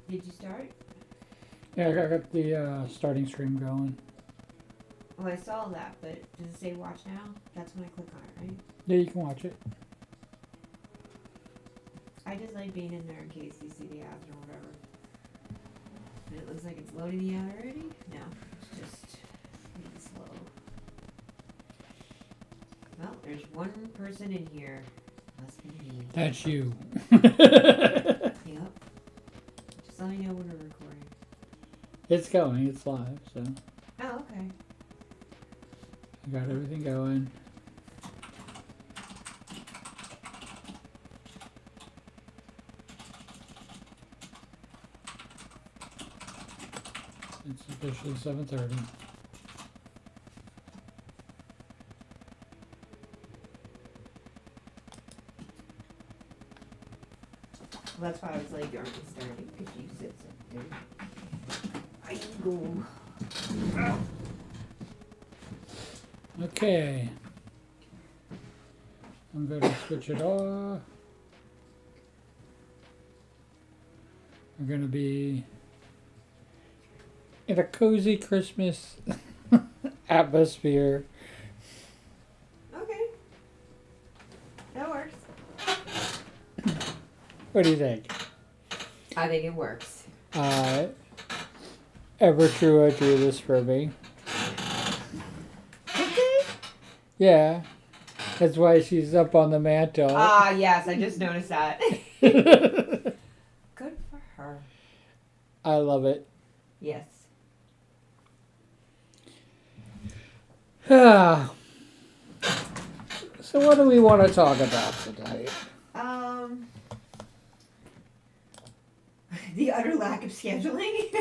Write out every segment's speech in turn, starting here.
Did you start? Yeah, I got the starting stream going. Oh, I saw that, but does it say watch now? That's when I click on it, right? Yeah, you can watch it. I just like being in there in case you see the ads or whatever. And it looks like it's loading the ad already? No, it's just being slow. Well, there's one person in here. Must be me. That's you. Yep. Just let me know when we're recording. It's going. It's live, so Oh, okay. I got everything going. It's officially 7:30. Well, that's why I was like, aren't we starting? Because you said something. I go. Okay. I'm going to switch it off. We're going to be in a cozy Christmas atmosphere. Okay. That works. What do you think? I think it works. Ever True drew this for me. Okay. Yeah. That's why she's up on the mantle. Ah, yes, I just noticed that. Good for her. I love it. Yes. So what do we want to talk about tonight? The utter lack of scheduling.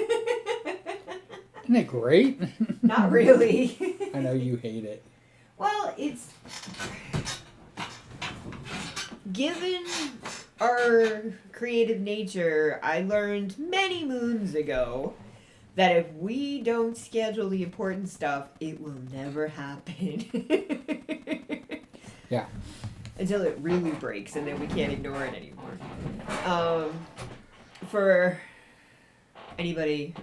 Isn't it great? Not really. I know you hate it. Well, it's given our creative nature, I learned many moons ago that if we don't schedule the important stuff, it will never happen. Yeah. Until it really breaks, and then we can't ignore it anymore. For anybody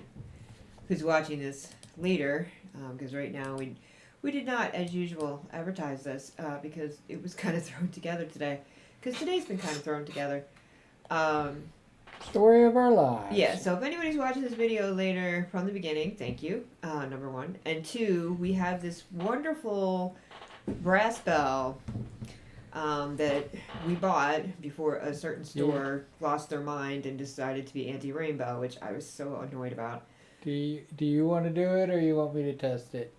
who's watching this later, because right now we did not, as usual, advertise this because it was kind of thrown together today. Because today's been kind of thrown together. Story of our lives. Yeah, so if anybody's watching this video later from the beginning, thank you, number one. And two, we have this wonderful brass bell that we bought before a certain store lost their mind and decided to be anti-rainbow, which I was so annoyed about. Do you want to do it, or you want me to test it?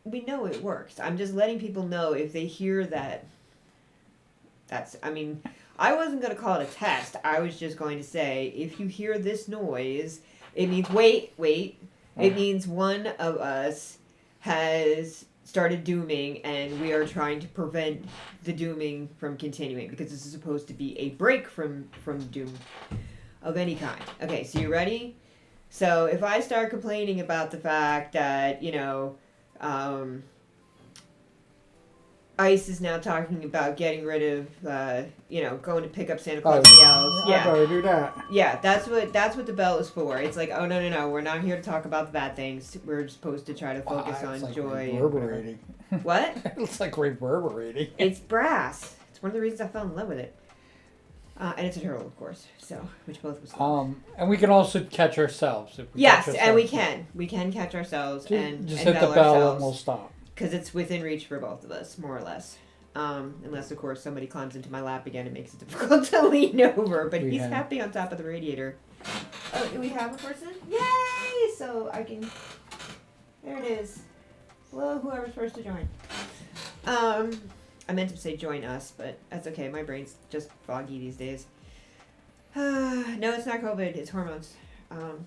We know it works. I'm just letting people know if they hear that. I wasn't going to call it a test. I was just going to say, if you hear this noise, it means, wait. It means one of us has started dooming, and we are trying to prevent the dooming from continuing, because this is supposed to be a break from doom of any kind. Okay, so you ready? So if I start complaining about the fact that, ICE is now talking about getting rid of, going to pick up Santa Claus yells. Yeah, I'd rather do that. Yeah, that's what the bell is for. It's like, oh no, we're not here to talk about the bad things. We're supposed to try to focus on like joy. Reverberating. What? It's like reverberating. It's brass. It's one of the reasons I fell in love with it. And it's a turtle, of course. So, which both was. And we can also catch ourselves. If we yes, catch and we ourselves. can. We can catch ourselves Just and hit and the bell bell ourselves. and we'll stop. Because it's within reach for both of us, more or less. Unless, of course, somebody climbs into my lap again and makes it difficult to lean over. But he's happy on top of the radiator. Oh, do we have a person? Yay! So I can... There it is. Hello, whoever's first to join. I meant to say join us, but that's okay. My brain's just foggy these days. No, it's not COVID. It's hormones.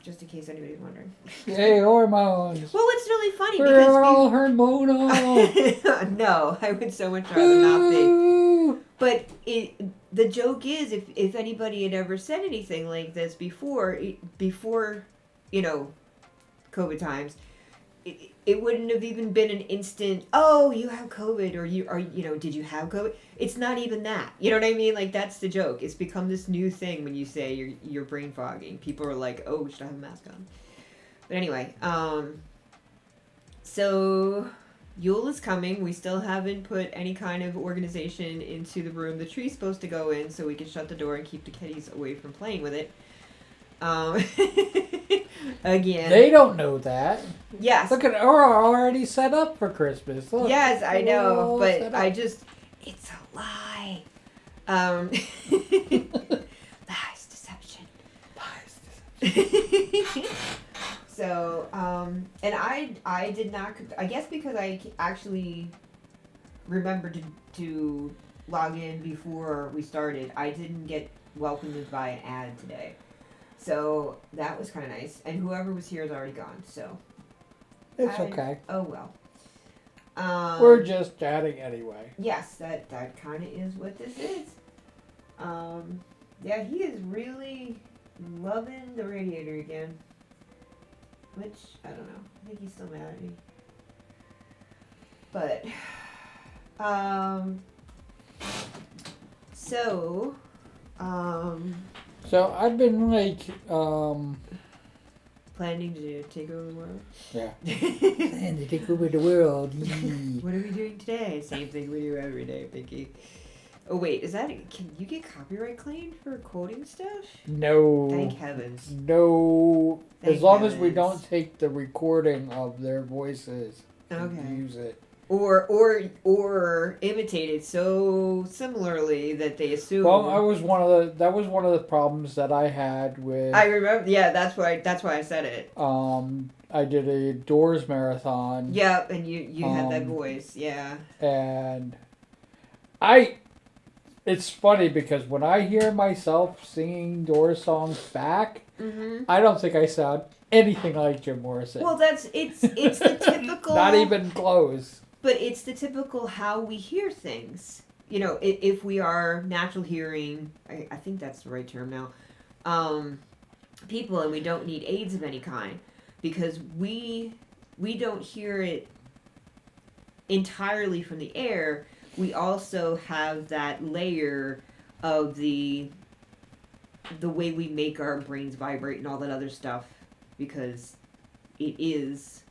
Just in case anybody's wondering. Yay, hormones! Well, it's really funny We're because all hormonal. no, I would so much rather not be. But the joke is, if anybody had ever said anything like this before, COVID times, it wouldn't have even been an instant, oh, you have COVID, or did you have COVID? It's not even that. You know what I mean? Like, that's the joke. It's become this new thing when you say you're brain fogging. People are like, oh, should I have a mask on? But anyway, so Yule is coming. We still haven't put any kind of organization into the room the tree's supposed to go in, so we can shut the door and keep the kitties away from playing with it. Again. They don't know that. Yes. Look at Aura already set up for Christmas. Look, yes, I know, but it's a lie. Lies, deception. So, and I did not, I guess because I actually remembered to log in before we started, I didn't get welcomed by an ad today. So that was kind of nice. And whoever was here is already gone, so. It's okay. Oh, well. We're just chatting anyway. Yes, that kind of is what this is. Yeah, he is really loving the radiator again. Which, I don't know. I think he's still mad at me. But, so I've been like, planning to take over the world? Yeah. Planning to take over the world. What are we doing today? Same thing we do every day, Pinky. Oh wait, can you get copyright claimed for quoting stuff? No. Thank heavens. No. Thank as long as we heavens. don't take the recording of their voices and use it. Or imitated so similarly that they assume. Well, that was one of the problems that I had with. I remember. Yeah, that's why I said it. I did a Doors marathon. Yep, and you had that voice. Yeah. And it's funny because when I hear myself singing Doors songs back, I don't think I sound anything like Jim Morrison. Well, it's the typical. Not even close. But it's the typical how we hear things. You know, if we are natural hearing, I think that's the right term now, people, and we don't need aids of any kind, because we don't hear it entirely from the air. We also have that layer of the way we make our brains vibrate and all that other stuff, because it is.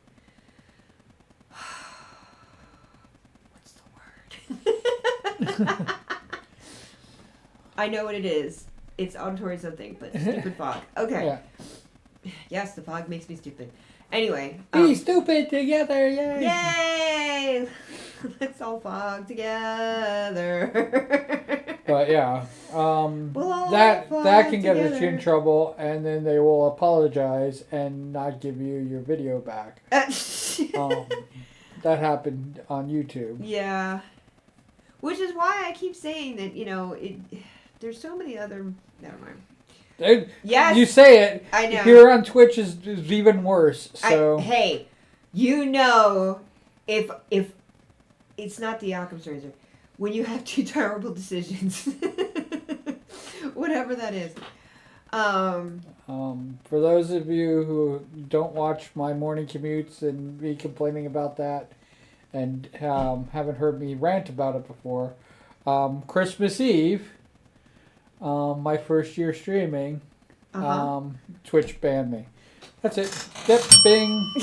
I know what it is. It's auditory something, but stupid fog. Okay. Yeah. Yes, the fog makes me stupid. Anyway. Be stupid together, yay! Yay! Let's all fog together. But yeah, that can get us in trouble, and then they will apologize and not give you your video back. That happened on YouTube. Yeah. Which is why I keep saying that, there's so many other... Never mind. Yes! You say it. I know. Here on Twitch is even worse, so... Hey, if it's not the Occam's razor, when you have two terrible decisions, whatever that is. For those of you who don't watch my morning commutes and be complaining about that, and haven't heard me rant about it before, Christmas Eve, my first year streaming, Twitch banned me. That's it. Yep, bing.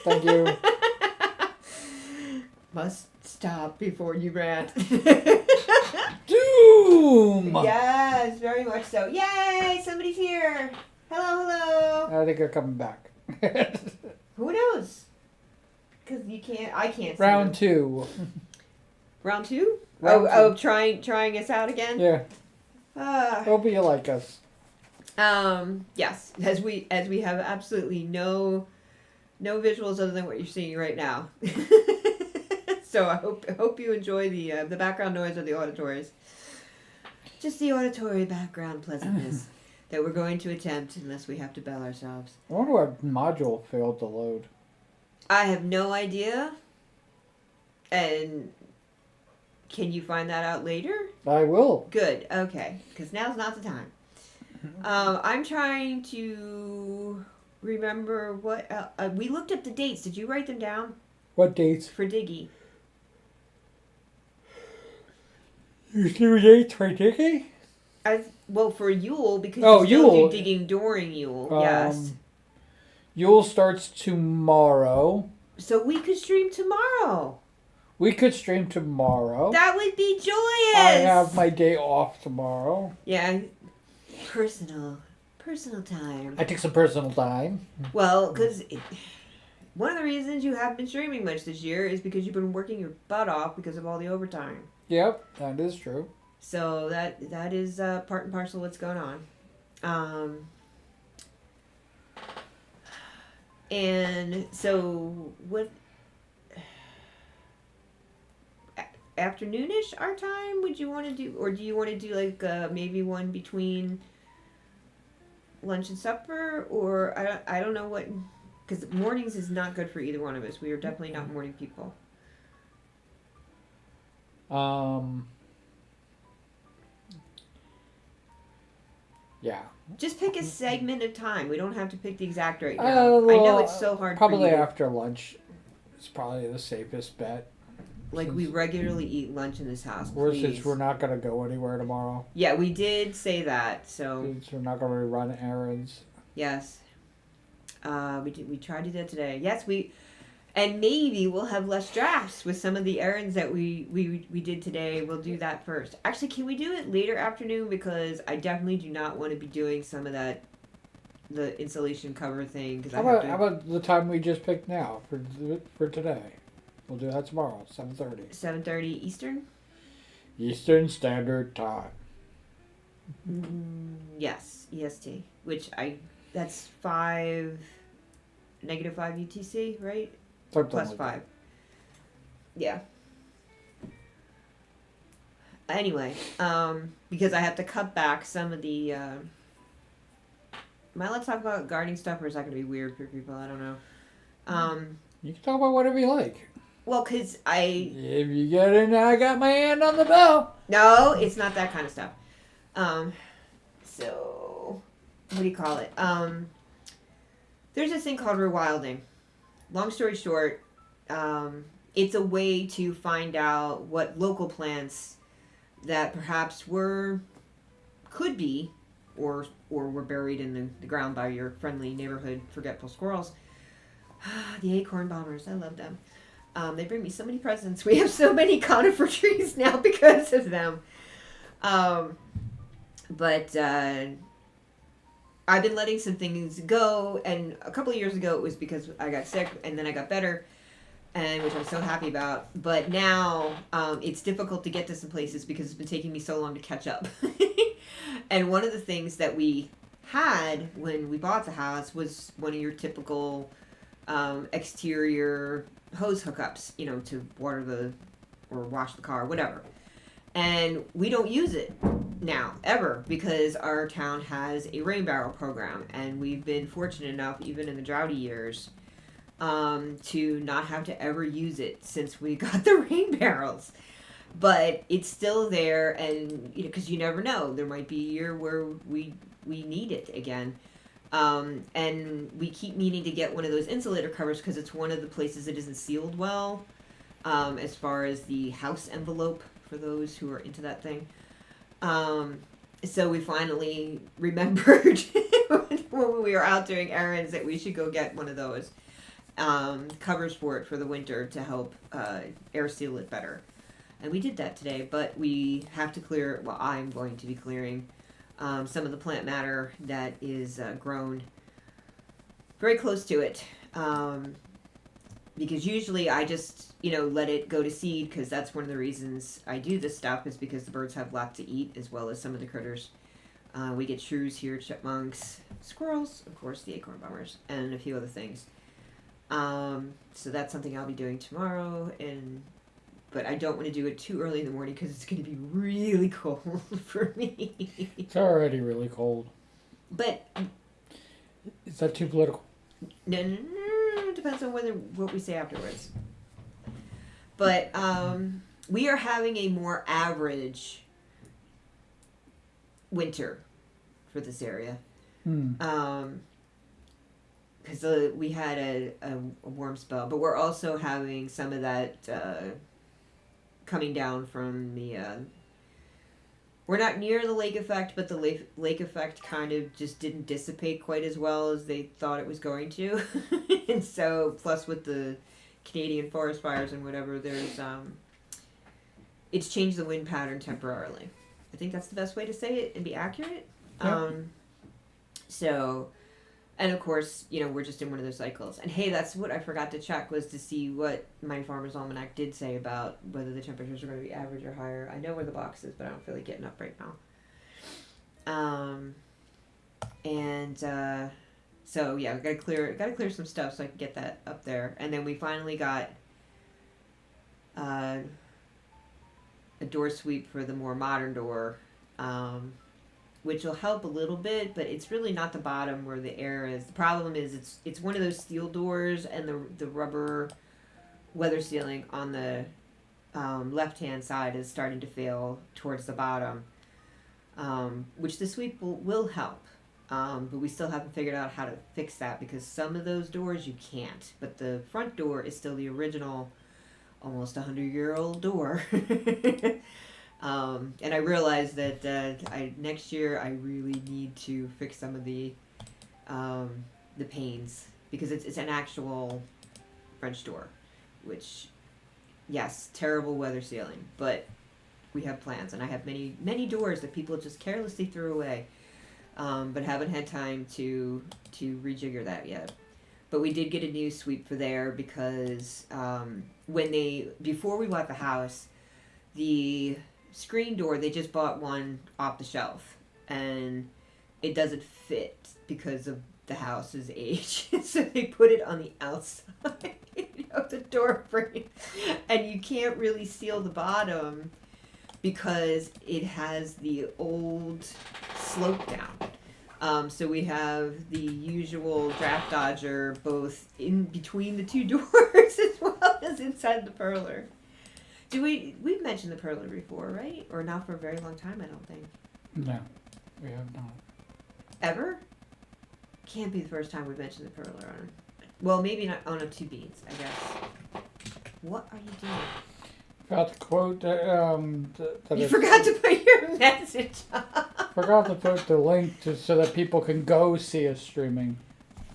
Thank you. Must stop before you rant. Doom! Yes, very much so. Yay, somebody's here. Hello. I think they're coming back. Who knows? Because I can't see Round them. 2. Round 2? Round 2. Trying us out again? Yeah. Hope you like us. Yes, as we have absolutely no visuals other than what you're seeing right now. So I hope you enjoy the background noise of the auditories. Just the auditory background pleasantness that we're going to attempt unless we have to bell ourselves. I wonder what module failed to load. I have no idea. And can you find that out later? I will. Good. Okay. Because now's not the time. I'm trying to remember what we looked up the dates. Did you write them down? What dates? For Diggy. There's new dates for Diggy? Well, for Yule, because Oh, you still Yule. do digging during Yule. Yes. Yule starts tomorrow. So we could stream tomorrow. We could stream tomorrow. That would be joyous. I have my day off tomorrow. Yeah. Personal time. I take some personal time. Well, because one of the reasons you haven't been streaming much this year is because you've been working your butt off because of all the overtime. Yep, that is true. So that is part and parcel of what's going on. And so what afternoonish our time would you want to do, or do you want to do like maybe one between lunch and supper, or I don't know what, because mornings is not good for either one of us. We are definitely not morning people. Yeah. Just pick a segment of time. We don't have to pick the exact right now. I know it's so hard. Probably for you. after lunch. It's probably the safest bet. Like, we regularly eat lunch in this house. Since we're not going to go anywhere tomorrow. Yeah, we did say that. So since we're not going to run errands. Yes. We tried to do that today. Yes, and maybe we'll have less drafts with some of the errands that we did today. We'll do that first. Actually, can we do it later afternoon? Because I definitely do not want to be doing some of that, the insulation cover thing. How about the time we just picked now for today? We'll do that tomorrow, 7:30. 7:30 Eastern? Eastern Standard Time. Yes, EST. That's -5 UTC, right? Something Plus like 5. Yeah. Anyway, because I have to cut back some of the. Am I allowed to talk about gardening stuff, or is that going to be weird for people? I don't know. You can talk about whatever you like. Well, because If you get in, I got my hand on the bell. No, it's not that kind of stuff. So, what do you call it? There's this thing called rewilding. Long story short, it's a way to find out what local plants that perhaps could be, or were buried in the ground by your friendly neighborhood forgetful squirrels. The acorn bombers, I love them. They bring me so many presents. We have so many conifer trees now because of them. But I've been letting some things go, and a couple of years ago it was because I got sick, and then I got better, and which I'm so happy about. But now it's difficult to get to some places because it's been taking me so long to catch up. And one of the things that we had when we bought the house was one of your typical exterior hose hookups, to water or wash the car, whatever. And we don't use it now, ever, because our town has a rain barrel program, and we've been fortunate enough, even in the droughty years, to not have to ever use it since we got the rain barrels. But it's still there, and because you never know, there might be a year where we need it again. And we keep needing to get one of those insulator covers because it's one of the places that isn't sealed well, as far as the house envelope, for those who are into that thing. So we finally remembered when we were out doing errands that we should go get one of those covers for it for the winter to help air seal it better. And we did that today, but we have to clear, well, I'm going to be clearing some of the plant matter that is grown very close to it. Because usually I just, let it go to seed, because that's one of the reasons I do this stuff, is because the birds have lots to eat, as well as some of the critters. We get shrews here, chipmunks, squirrels, of course, the acorn bombers, and a few other things. So that's something I'll be doing tomorrow, but I don't want to do it too early in the morning because it's going to be really cold for me. It's already really cold. But is that too political? No. It depends on what we say afterwards. But we are having a more average winter for this area. because we had a warm spell, but we're also having some of that coming down from the. We're not near the lake effect, but the lake effect kind of just didn't dissipate quite as well as they thought it was going to, and so plus with the Canadian forest fires and whatever, there's it's changed the wind pattern temporarily. I think that's the best way to say it and be accurate. Yeah. So. And of course, we're just in one of those cycles. And hey, that's what I forgot to check, was to see what my Farmer's Almanac did say about whether the temperatures are going to be average or higher. I know where the box is, but I don't feel like getting up right now. So yeah, we gotta clear some stuff so I can get that up there. And then we finally got a door sweep for the more modern door. Which will help a little bit, but it's really not the bottom where the air is. The problem is it's one of those steel doors, and the rubber weather sealing on the left-hand side is starting to fail towards the bottom, which the sweep will help. But we still haven't figured out how to fix that, because some of those doors you can't. But the front door is still the original, almost 100-year-old door. And I realized that next year I really need to fix some of the panes, because it's an actual French door, which, yes, terrible weather sealing, but we have plans, and I have many doors that people just carelessly threw away, but haven't had time to rejigger that yet. But we did get a new sweep for there, because before we bought the house, the screen door, they just bought one off the shelf, and it doesn't fit because of the house's age. So they put it on the outside of the door frame, and you can't really seal the bottom because it has the old slope down. So we have the usual draft dodger both in between the two doors as well as inside the purler. We've mentioned the purler before, right? Or not for a very long time, I don't think. No, we have not. Ever? Can't be the first time we've mentioned the purler on. Well, maybe not on a 2 beans, I guess. What are you doing? Forgot to quote. You forgot to put your message on. Forgot to put the link so that people can go see us streaming.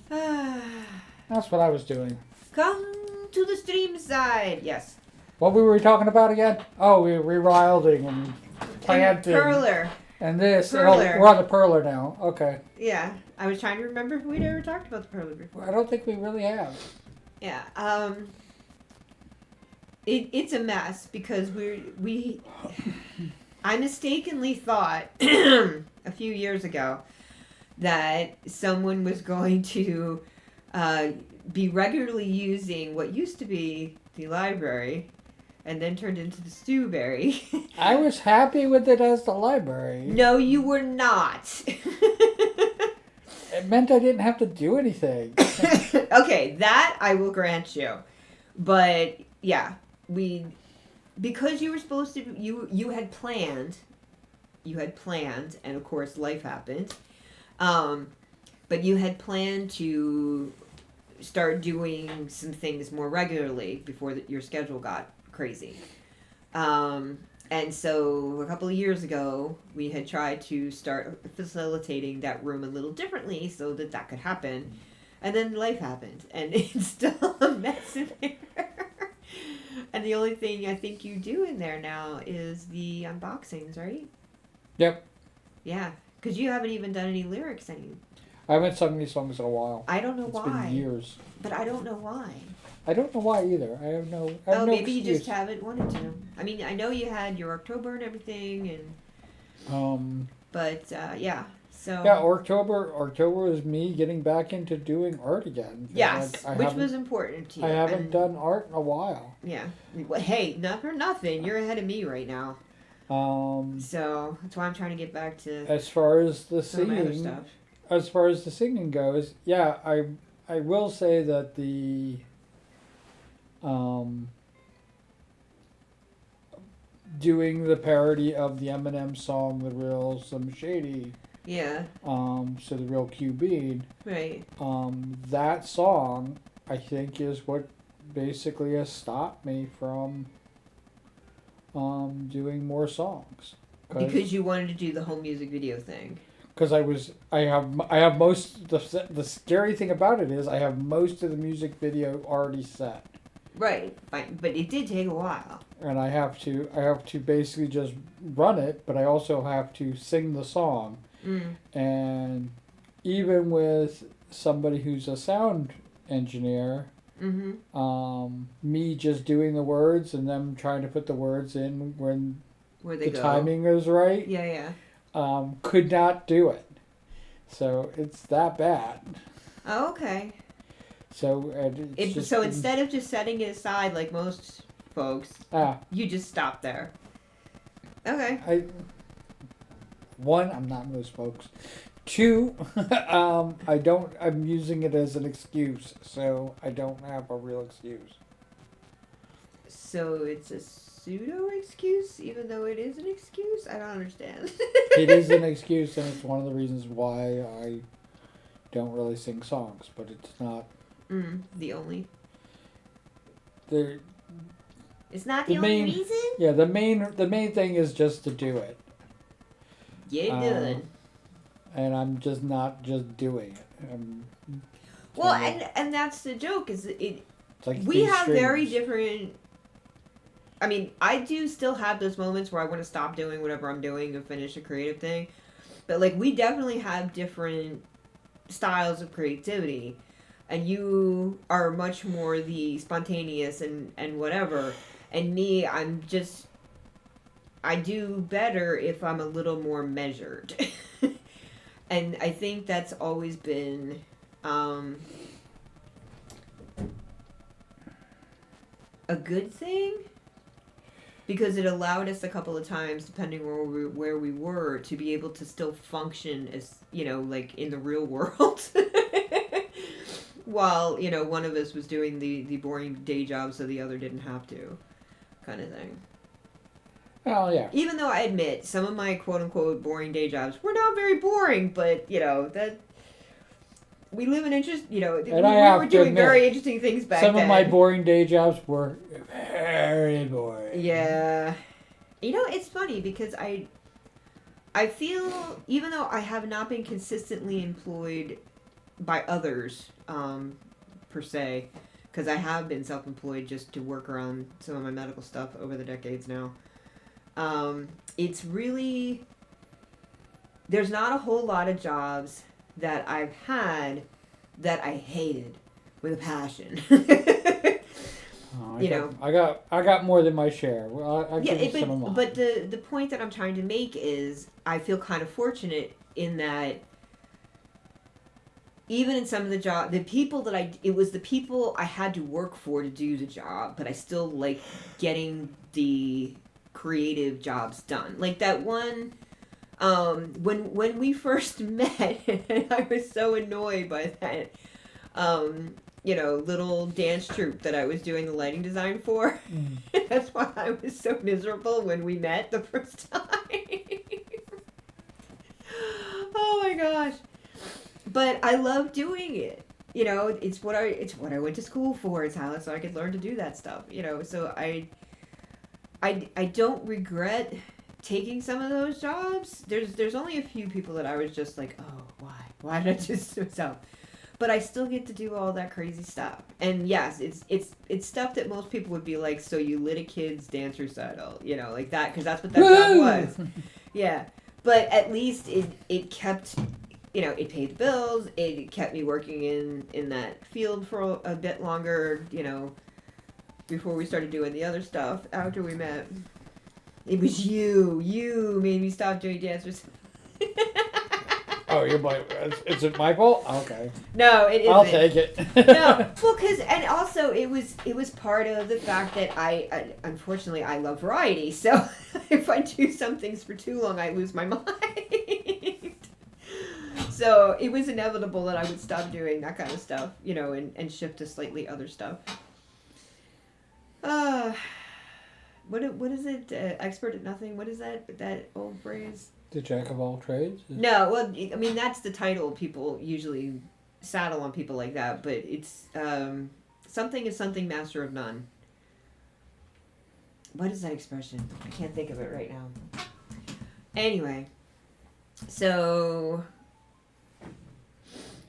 That's what I was doing. Come to the stream side. Yes. What were we talking about again? Oh, we were rewilding and planting. Purler. And this. Purler. We're on the purler now. Okay. Yeah. I was trying to remember if we'd ever talked about the purler before. I don't think we really have. Yeah. It's a mess, because I mistakenly thought a few years ago that someone was going to be regularly using what used to be the library and then turned into the Stewberry. I was happy with it as the library. No, you were not. It meant I didn't have to do anything. Okay, that I will grant you. But yeah, because you were supposed to, you had planned, and of course life happened. But you had planned to start doing some things more regularly before your schedule got crazy. And so a couple of years ago, we had tried to start facilitating that room a little differently so that could happen. And then life happened, and it's still a mess in there. And the only thing I think you do in there now is the unboxings, right? Yep. Yeah, because you haven't even done any lyrics anymore. I haven't sung these songs in a while. I don't know why. It's been years. But I don't know why. I don't know why either. I have no maybe excuse. you just haven't wanted to. I mean, I know you had your October and everything, and but yeah. So yeah, October is me getting back into doing art again. Yes, which was important to you. I haven't done art in a while. Yeah. Well, hey, not for nothing. You're ahead of me right now. So that's why I'm trying to get back to. As far as the some singing, other stuff. As far as the singing goes, yeah, I will say that the doing the parody of the Eminem song "The Real Slim Shady" Yeah. So the real Q Bean. Right. That song, I think, is what basically has stopped me from doing more songs. Because you wanted to do the whole music video thing. Because I have most, the scary thing about it is I have most of the music video already set. Right. But it did take a while. And I have to basically just run it, but I also have to sing the song. Mm. And even with somebody who's a sound engineer, me just doing the words and them trying to put the words in when Where they the go. timing is right, Yeah. could not do it. So it's that bad. Oh, okay. So instead of just setting it aside like most folks, you just stop there. Okay. I'm not most folks. 2, I'm using it as an excuse, so I don't have a real excuse. So it's a pseudo excuse, even though it is an excuse? I don't understand. It is an excuse, and it's one of the reasons why I don't really sing songs, but it's not the only. It's not the only reason? Yeah, the main thing is just to do it. Get it done. And I'm just not just doing it. Well, and that's the joke, is it's like we have very different. I mean, I do still have those moments where I want to stop doing whatever I'm doing and finish a creative thing. But, like, we definitely have different styles of creativity. And you are much more the spontaneous and whatever. And me, I do better if I'm a little more measured. And I think that's always been a good thing. Because it allowed us a couple of times, depending where we were, to be able to still function as, like in the real world. While, one of us was doing the boring day job so the other didn't have to, kind of thing. Oh, yeah. Even though I admit, some of my quote-unquote boring day jobs were not very boring, but, that... We live in we were doing very interesting things back then. Some of my boring day jobs were very boring. Yeah. It's funny because I feel, even though I have not been consistently employed by others, per se, because I have been self-employed just to work around some of my medical stuff over the decades now, it's really, there's not a whole lot of jobs that I've had that I hated with a passion. I got more than my share. I'll give you some of mine. But the point that I'm trying to make is I feel kind of fortunate in that even in some of the job, it was the people I had to work for to do the job, but I still like getting the creative jobs done. Like that one. When we first met, I was so annoyed by that, little dance troupe that I was doing the lighting design for. That's why I was so miserable when we met the first time. Oh my gosh. But I love doing it. It's what I went to school for. It's how so I could learn to do that stuff. So I don't regret taking some of those jobs. There's only a few people that I was just like, oh, why did I just do myself? But I still get to do all that crazy stuff. And yes, it's stuff that most people would be like, so you lit a kid's dance recital, like that, because that's what that job was. Yeah, but at least it kept, it paid the bills. It kept me working in that field for a bit longer, before we started doing the other stuff after we met. It was you. You made me stop doing dancers. Oh, you're blaming. Is it my fault? Okay. No, it isn't. I'll take it. No, well, and also it was part of the fact that I unfortunately I love variety. So if I do some things for too long, I lose my mind. So it was inevitable that I would stop doing that kind of stuff, and shift to slightly other stuff. What is it? Expert at nothing. What is that old phrase? The jack of all trades? No, well, I mean that's the title people usually saddle on people like that, but it's something is something, master of none. What is that expression? I can't think of it right now. Anyway, so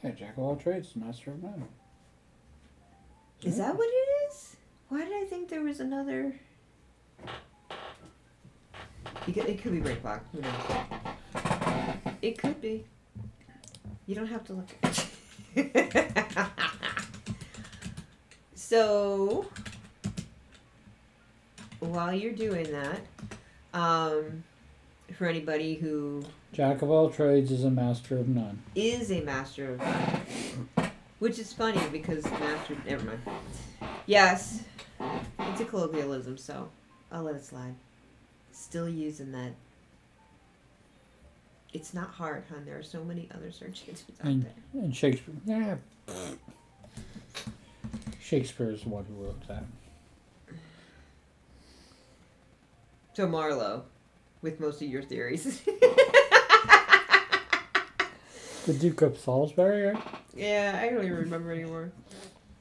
yeah, jack of all trades, master of none. Is that what it is? Why did I think there was another? It could be break block. Who knows? It could be. You don't have to look at it. So, while you're doing that, for anybody who... Jack of all trades is a master of none. Is a master of none. Which is funny because master... Never mind. Yes. It's a colloquialism, so I'll let it slide. Still using that. It's not hard, hon. There are so many other search engines out there. And Shakespeare. Yeah. Shakespeare is the one who wrote that. So Marlowe, with most of your theories. The Duke of Salisbury, right? Yeah, I don't even remember anymore.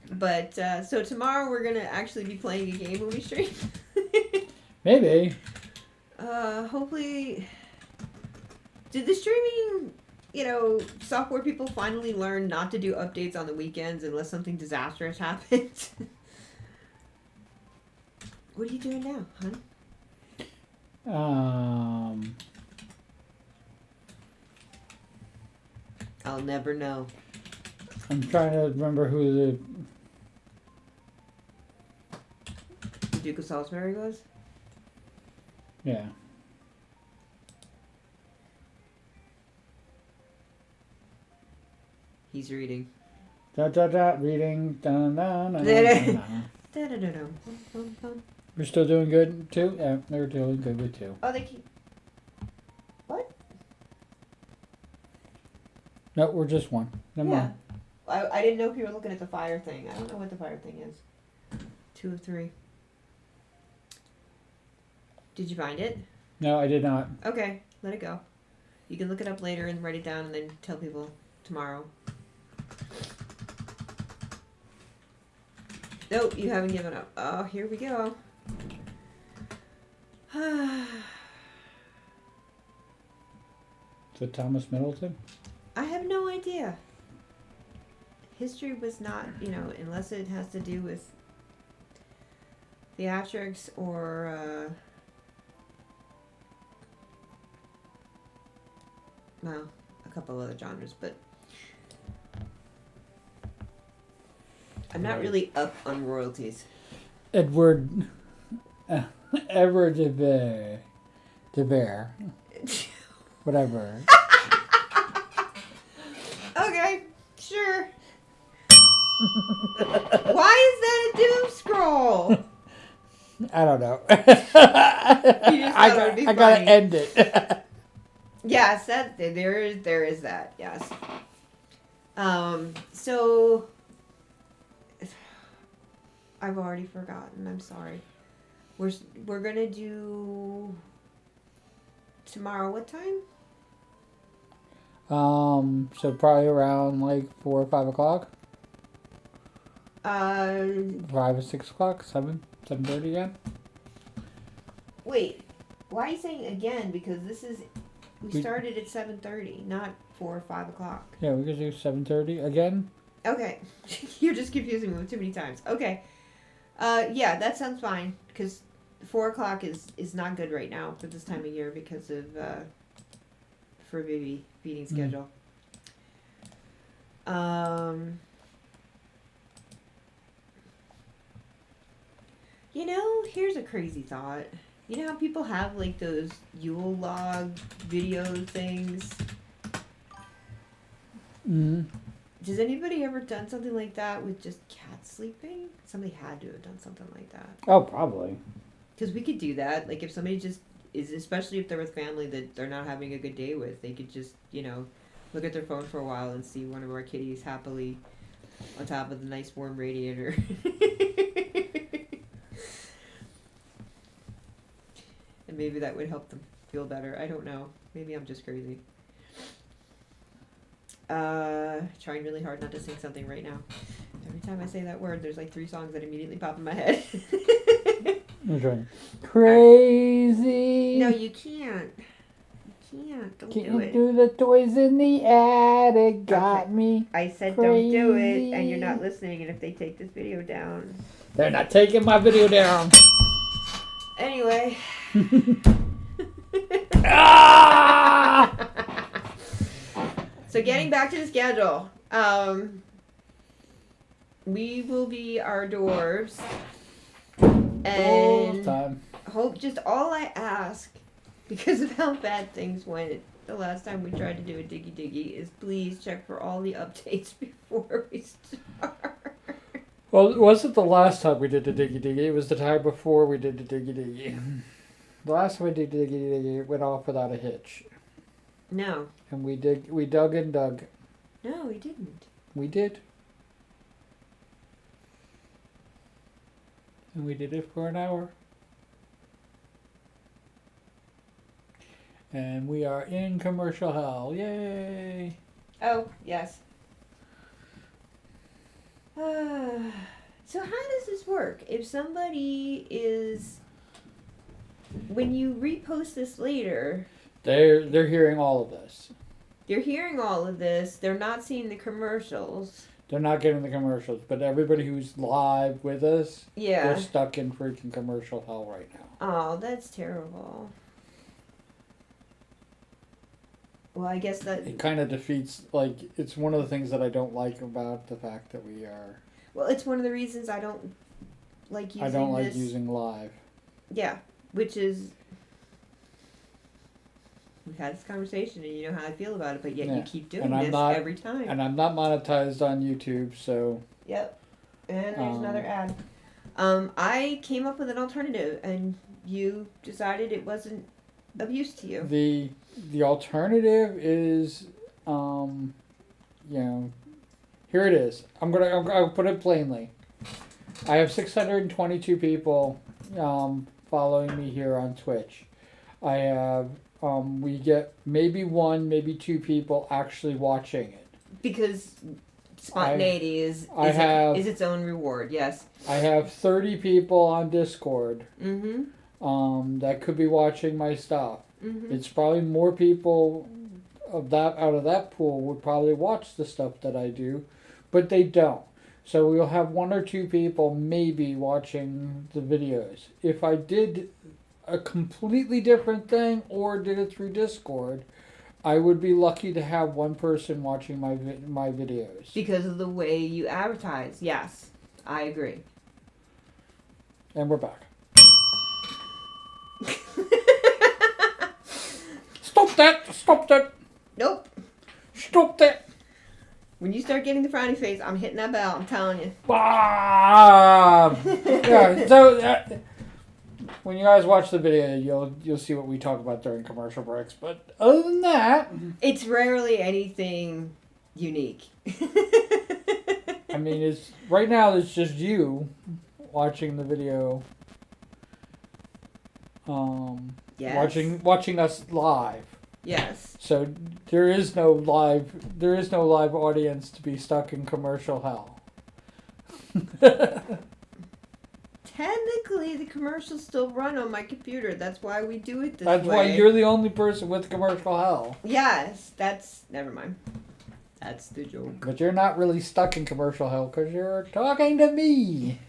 But, so tomorrow we're going to actually be playing a game when we stream. Maybe. Hopefully... Did the streaming, software people finally learn not to do updates on the weekends unless something disastrous happens? What are you doing now, hon? I'll never know. I'm trying to remember who the Duke of Salisbury was? Yeah. He's reading. Reading. We're still doing good too? Yeah, they're doing good with two. Oh, they keep... What? No, we're just one. Never mind. I didn't know if you were looking at the fire thing. I don't know what the fire thing is. 2 of 3. Did you find it? No, I did not. Okay, let it go. You can look it up later and write it down and then tell people tomorrow. Nope, you haven't given up. Oh, here we go. Is it Thomas Middleton? I have no idea. History was not, unless it has to do with theatrics or, well, a couple other genres, but I'm not really up on royalties. Edward de Vere. Whatever. Okay, sure. Why is that a DoomScroll? I don't know. I gotta end it. Yes, there is that. Yes. So I've already forgotten. I'm sorry. We're gonna do tomorrow. What time? So probably around like 4 or 5 o'clock. 5 or 6 o'clock, 7:30 again. Wait, why are you saying again? Because we started at 7:30, not 4 or 5 o'clock. Yeah, we could do 7:30 again. Okay, you're just confusing me with too many times. Okay, yeah, that sounds fine. Because 4 o'clock is not good right now for this time of year because of for baby feeding schedule. Here's a crazy thought. You know how people have like those Yule log video things? Mm-hmm. Does anybody ever done something like that with just cats sleeping? Somebody had to have done something like that. Oh, probably. Because we could do that. Like if somebody just is, especially if they're with family that they're not having a good day with, they could just, look at their phone for a while and see one of our kitties happily on top of the nice warm radiator. And maybe that would help them feel better. I don't know. Maybe I'm just crazy. Trying really hard not to sing something right now. Every time I say that word, there's like 3 songs that immediately pop in my head. I'm trying. Crazy. No, you can't. You can't. Don't do it. Do the toys in the attic got me. I said crazy. Don't do it, and you're not listening. And if they take this video down, they're not taking my video down. Anyway. Ah! So getting back to the schedule, we will be our dwarves, and hope just all I ask, because of how bad things went the last time we tried to do a diggy diggy, is please check for all the updates before we start. Well, it wasn't the last time we did the diggy diggy. It was the time before we did the diggy diggy. The last time we did diggy diggy, it went off without a hitch. No. And we dug and dug. No, we didn't. We did. And we did it for an hour. And we are in commercial hell. Yay! Oh, yes. So how does this work? If somebody is... When you repost this later... They're hearing all of this. They're hearing all of this. They're not seeing the commercials. They're not getting the commercials. But everybody who's live with us... Yeah. They're stuck in freaking commercial hell right now. Oh, that's terrible. Well, I guess that... It kind of defeats... Like, it's one of the things that I don't like about the fact that we are... Well, it's one of the reasons I don't like using this. I don't like using live. Yeah, which is... We've had this conversation and you know how I feel about it, but yet you keep doing this every time. And I'm not monetized on YouTube, so... Yep. And there's another ad. I came up with an alternative, and you decided it wasn't of use to you. The alternative is, here it is. I'll put it plainly. I have 622 people following me here on Twitch. I have we get maybe 1, maybe 2 people actually watching it. Because spontaneity is its own reward, yes. I have 30 people on Discord. Mm-hmm. That could be watching my stuff. Mm-hmm. It's probably more people out of that pool would probably watch the stuff that I do, but they don't. So we'll have 1 or 2 people maybe watching the videos. If I did a completely different thing or did it through Discord, I would be lucky to have 1 person watching my videos. Because of the way you advertise, yes. I agree. And we're back. Stop that! Nope. Stop that! When you start getting the frowny face, I'm hitting that bell, I'm telling you. Yeah, so when you guys watch the video, you'll see what we talk about during commercial breaks. But other than that... It's rarely anything unique. I mean, right now it's just you watching the video. Yes. Watching us live. Yes. So there is no live audience to be stuck in commercial hell. Technically, the commercials still run on my computer. That's why we do it this way. That's why you're the only person with commercial hell. Yes, never mind. That's the joke. But you're not really stuck in commercial hell because you're talking to me.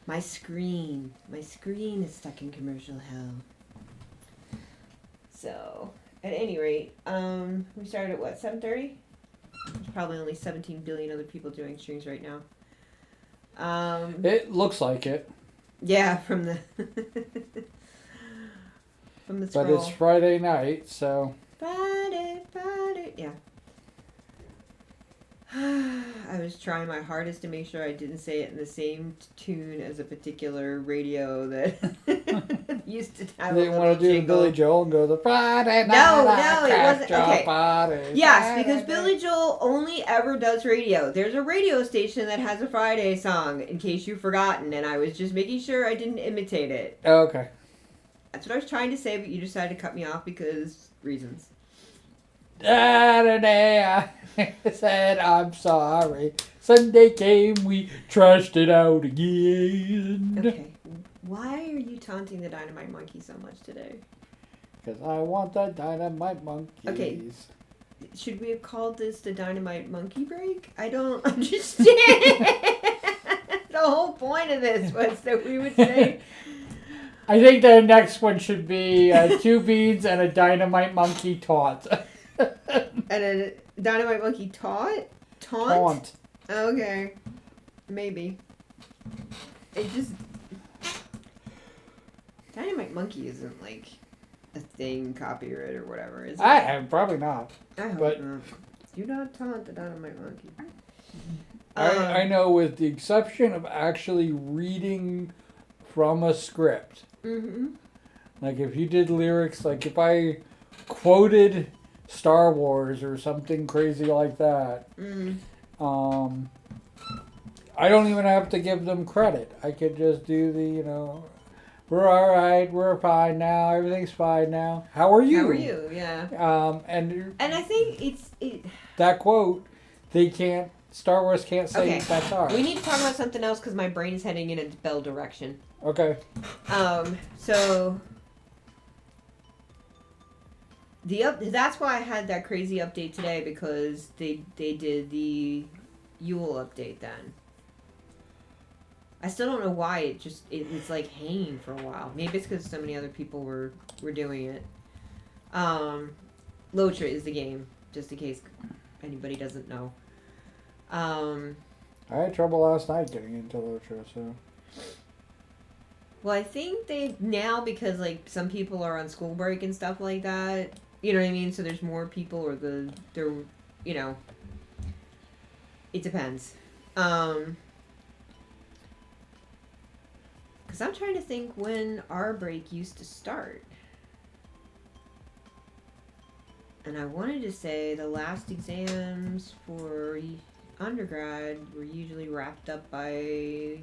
My screen is stuck in commercial hell. So, at any rate, we started at what, 7:30? There's probably only 17 billion other people doing streams right now. It looks like it. Yeah, from the scroll. But it's Friday night, so. Friday, yeah. I was trying my hardest to make sure I didn't say it in the same tune as a particular radio that used to have. They want to do Billy Joel and go the Friday night. No, it wasn't. Okay. Party, yes, because Billy Joel only ever does radio. There's a radio station that has a Friday song, in case you've forgotten, and I was just making sure I didn't imitate it. Okay. That's what I was trying to say, but you decided to cut me off because reasons. Saturday, I said I'm sorry. Sunday came, we trashed it out again. Okay. Why are you taunting the Dynamite Monkey so much today? Because I want the Dynamite Monkeys. Okay. Should we have called this the Dynamite Monkey Break? I don't understand. The whole point of this was that we would say... I think the next one should be 2 beans and a Dynamite Monkey taunt. And a Dynamite Monkey taunt? Taunt. Okay. Maybe. It just... Dynamite Monkey isn't like a thing, copyright or whatever, is it? Probably not. I hope but not. Do not taunt the Dynamite Monkey. I know, with the exception of actually reading from a script. Mm-hmm. Like if you did lyrics, like if I quoted Star Wars or something crazy like that, I don't even have to give them credit. I could just do the, we're all right, we're fine now, everything's fine now. How are you? How are you? Yeah. And I think that quote, Star Wars can't say that's ours. We need to talk about something else because my brain is heading in a Bell direction. Okay. So that's why I had that crazy update today, because they did the Yule update then. I still don't know why it was like hanging for a while. Maybe it's because so many other people were doing it. Lotra is the game, just in case anybody doesn't know. I had trouble last night getting into Lotra, so. Well, I think they now, because like some people are on school break and stuff like that. You know what I mean? So there's more people, or it depends. Because I'm trying to think when our break used to start. And I wanted to say the last exams for undergrad were usually wrapped up by...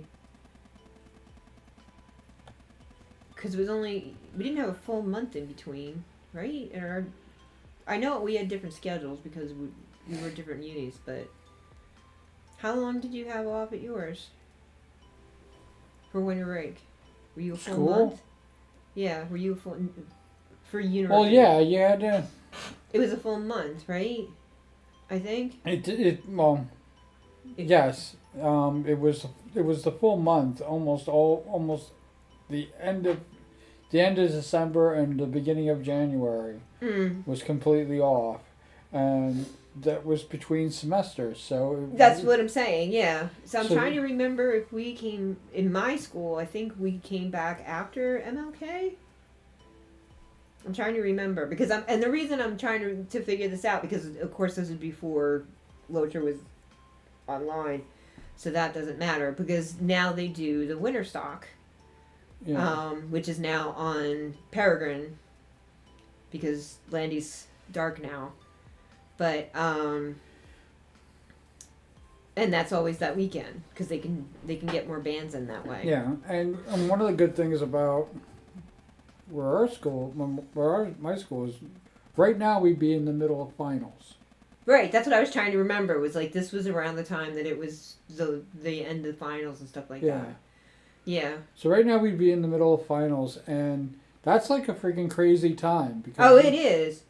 Because we didn't have a full month in between, right? And I know we had different schedules because we were different unis, but how long did you have off at yours for winter break? Were you a full month? Yeah, were you a full for university? Well, yeah. It was a full month, right? I think. Yes. It was the full month, almost the end of December and the beginning of January was completely off, and that was between semesters. So that's what I'm saying. Yeah. So I'm trying to remember if we came in my school. I think we came back after MLK. I'm trying to remember and the reason I'm trying to figure this out, because of course this is before Lotra was online, so that doesn't matter, because now they do the winter stock. Yeah. Which is now on Peregrine, because Landy's dark now. But, and that's always that weekend, because they can get more bands in that way. Yeah, and one of the good things about my school is, right now we'd be in the middle of finals. Right, that's what I was trying to remember, was like this was around the time that it was the end of finals and stuff like that. Yeah. So right now we'd be in the middle of finals, and that's like a freaking crazy time. Because it is.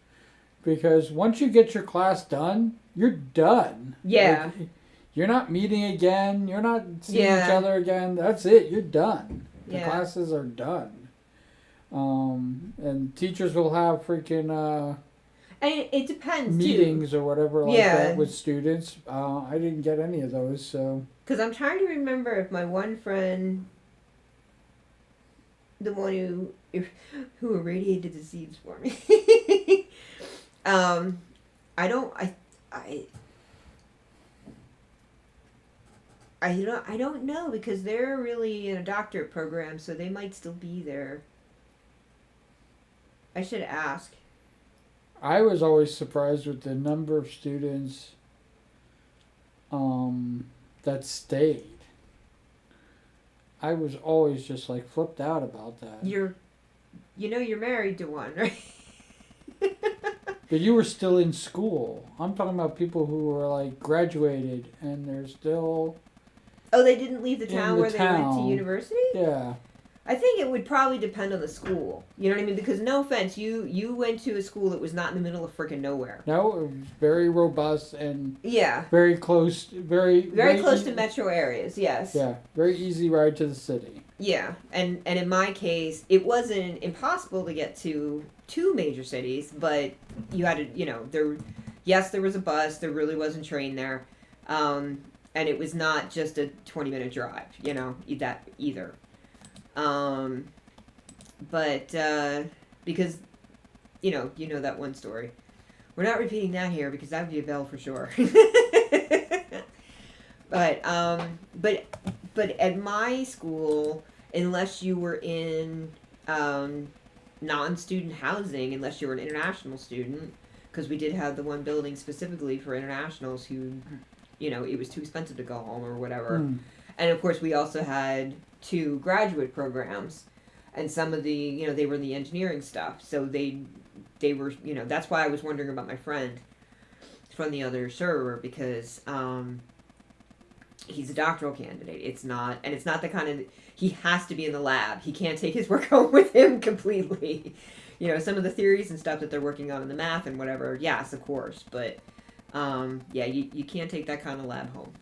Because once you get your class done, you're done. Yeah. Like, you're not meeting again. You're not seeing each other again. That's it. You're done. The classes are done. And teachers will have freaking... and it depends, meetings or whatever like that with students. I didn't get any of those, so... Because I'm trying to remember if my one friend... The one who irradiated the seeds for me. I don't know, because they're really in a doctorate program, so they might still be there. I should ask. I was always surprised with the number of students that stayed. I was always just like flipped out about that. you know you're married to one, right? But you were still in school. I'm talking about people who were like graduated and they're still. Oh, they didn't leave the town the where they went to university? Yeah. I think it would probably depend on the school. You know what I mean? Because no offense, you went to a school that was not in the middle of freaking nowhere. No, it was very robust and Yeah. very close, very close to metro areas. Yes. Yeah, very easy ride to the city. Yeah, and in my case, it wasn't impossible to get to two major cities, but you had to, there was a bus, there really wasn't train there, and it was not just a 20-minute drive, that either. But because, you know that one story. We're not repeating that here because that would be a bell for sure. But at my school, unless you were in non-student housing, unless you were an international student, because we did have the one building specifically for internationals who, it was too expensive to go home or whatever. And of course, we also had 2 graduate programs, and some of the, they were in the engineering stuff, so they were, that's why I was wondering about my friend from the other server, because he's a doctoral candidate. It's not the kind of, he has to be in the lab. He can't take his work home with him completely. Some of the theories and stuff that they're working on in the math and whatever, yes, of course, but you can't take that kind of lab home.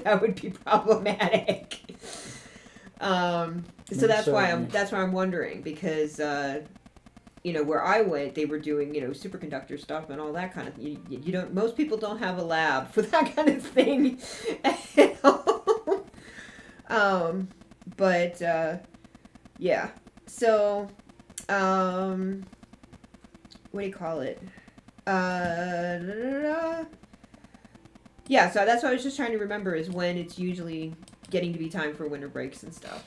That would be problematic. So that's why I'm wondering, because where I went, they were doing, superconductor stuff and all that kind of thing. You don't, most people don't have a lab for that kind of thing. But yeah. So, what do you call it? Yeah, so that's what I was just trying to remember, is when it's usually getting to be time for winter breaks and stuff.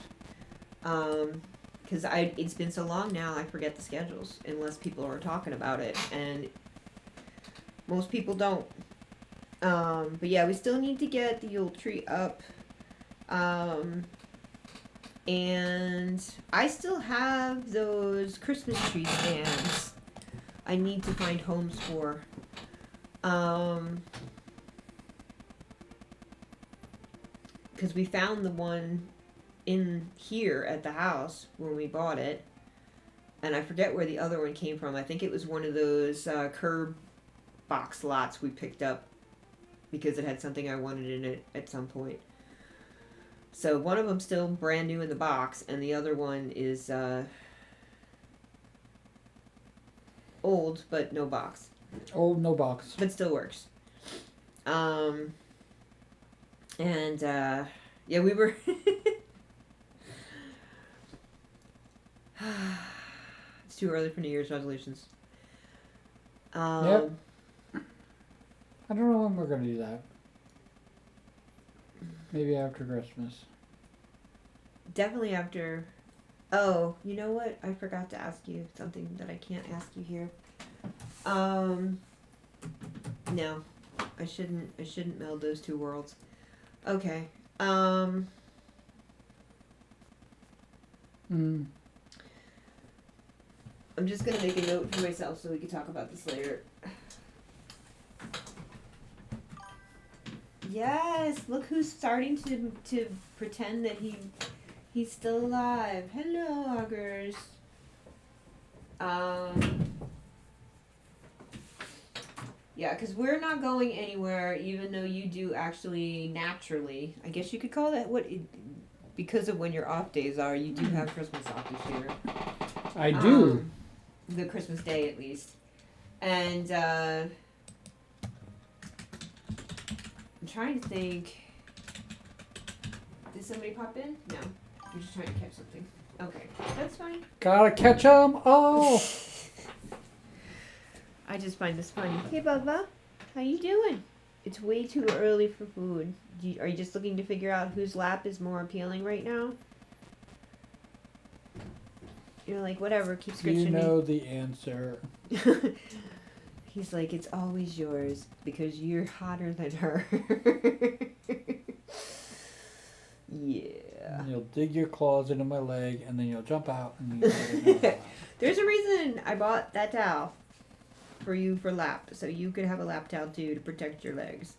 Because it's been so long now, I forget the schedules, unless people are talking about it, and most people don't. But yeah, we still need to get the old tree up. And I still have those Christmas tree stands I need to find homes for. Because we found the one in here at the house when we bought it, and I forget where the other one came from. I think it was one of those curb box lots we picked up because it had something I wanted in it at some point. So one of them's still brand new in the box, and the other one is old but no box. Old, no box. But still works. And yeah, we were it's too early for New Year's resolutions. Yep. I don't know when we're gonna do that. Maybe after Christmas. Definitely after. Oh, you know what? I forgot to ask you something that I can't ask you here. No, I shouldn't meld those 2 worlds. Okay. I'm just gonna make a note for myself so we can talk about this later. Yes, look who's starting to pretend that he's still alive. Hello, Augers. Yeah, because we're not going anywhere, even though you do actually naturally. I guess you could call that because of when your off days are. You do have Christmas off this year. I do. The Christmas day, at least. And I'm trying to think. Did somebody pop in? No. You're just trying to catch something. Okay, that's fine. Gotta catch 'em all. I just find this funny. Hey, Bubba. How you doing? It's way too early for food. Are you just looking to figure out whose lap is more appealing right now? You're like, whatever, keep scratching You me. know the answer. He's like, it's always yours because you're hotter than her. Yeah. You'll dig your claws into my leg, and then you'll jump out and you There's a reason I bought that towel for you for lap, so you could have a lap towel too to protect your legs.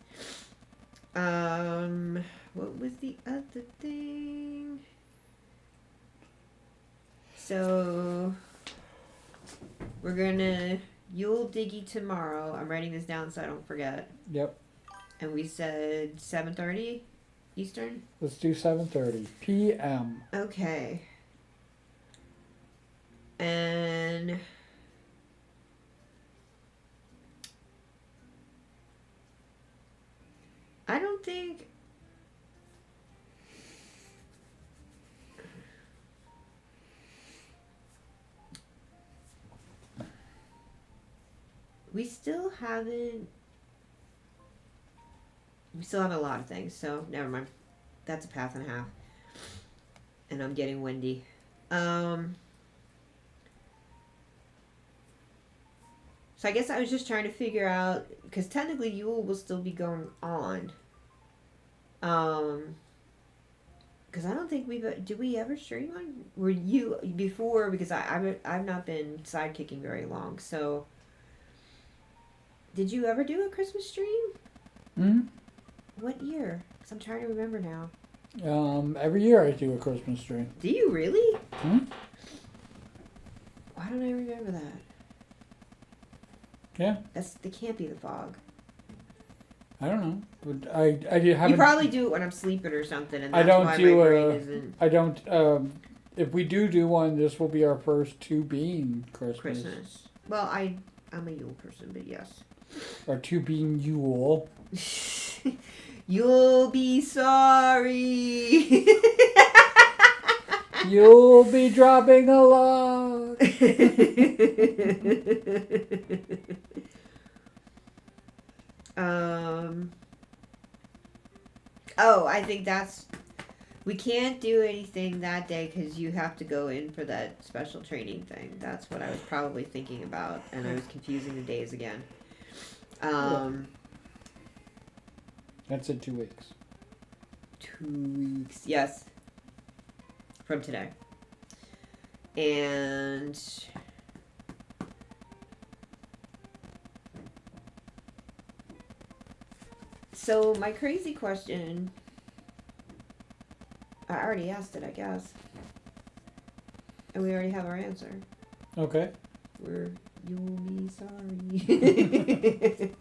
What was the other thing? So we're gonna Yule Diggy tomorrow. I'm writing this down so I don't forget. Yep. And we said 7:30 Eastern? Let's do 7:30 p.m. Okay. And I don't think we still have a lot of things, so never mind. That's a path and a half. And I'm getting windy. So I guess I was just trying to figure out, because technically Yule will still be going on. Because I don't think did we ever stream on? Were you, before, because I've not been sidekicking very long, so. Did you ever do a Christmas stream? Hmm? What year? Because I'm trying to remember now. Every year I do a Christmas stream. Do you really? Hmm? Why don't I remember that? Yeah. It can't be the fog. I don't know. But I haven't. You probably do it when I'm sleeping or something, and that's I don't why do my brain isn't. I don't. If we do one, this will be our first 2-bean Christmas. Well, I'm a Yule person, but yes. Or 2-bean Yule. You'll be sorry. You'll be dropping a log. Oh, I think we can't do anything that day because you have to go in for that special training thing. That's what I was probably thinking about, and I was confusing the days again. That's in 2 weeks. 2 weeks, yes. From today. And so my crazy question, I already asked it, I guess. And we already have our answer. Okay. You'll be sorry.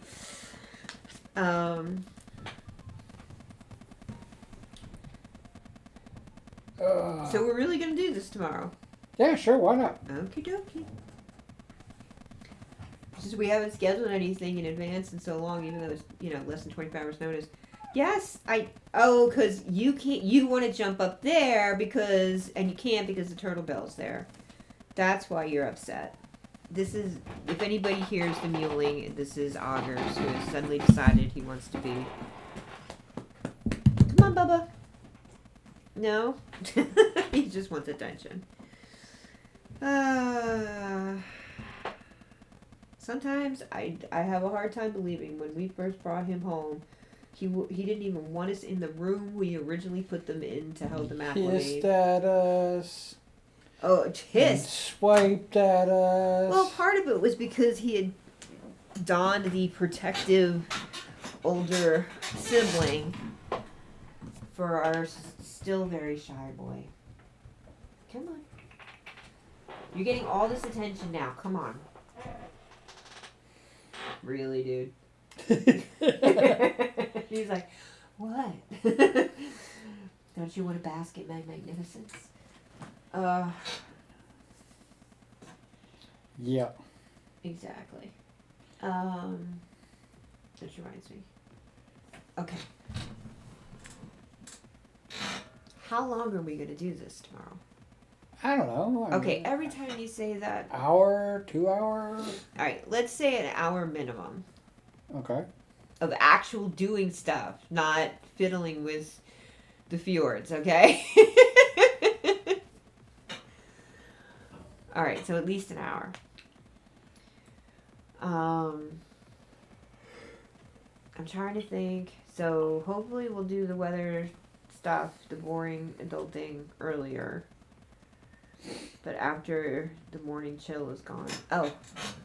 So we're really gonna do this tomorrow? Yeah, sure. Why not? Okie dokie. Since we haven't scheduled anything in advance in so long, even though it's less than 24 hours notice. Yes, because you want to jump up there and you can't because the turtle bell's there. That's why you're upset. This is, if anybody hears the mewling, this is Augers, who has suddenly decided he wants to be. Come on, Bubba. No? He just wants attention. Sometimes I have a hard time believing when we first brought him home, he didn't even want us in the room we originally put them in to help them acclimate. Hissed at us. Oh, hissed. Swiped at us. Well, part of it was because he had donned the protective older sibling for our still very shy boy. Come on. You're getting all this attention now. Come on. Really, dude? He's like, what? Don't you want to bask in my magnificence? Yeah. Exactly. Which reminds me. Okay. How long are we going to do this tomorrow? I don't know. Okay, every time you say that. Hour, 2 hours? Alright, let's say an hour minimum. Okay. Of actual doing stuff, not fiddling with the fjords, okay? Alright, so at least an hour. I'm trying to think. So hopefully we'll do the weather stuff, the boring adulting earlier. But after the morning chill is gone. Oh,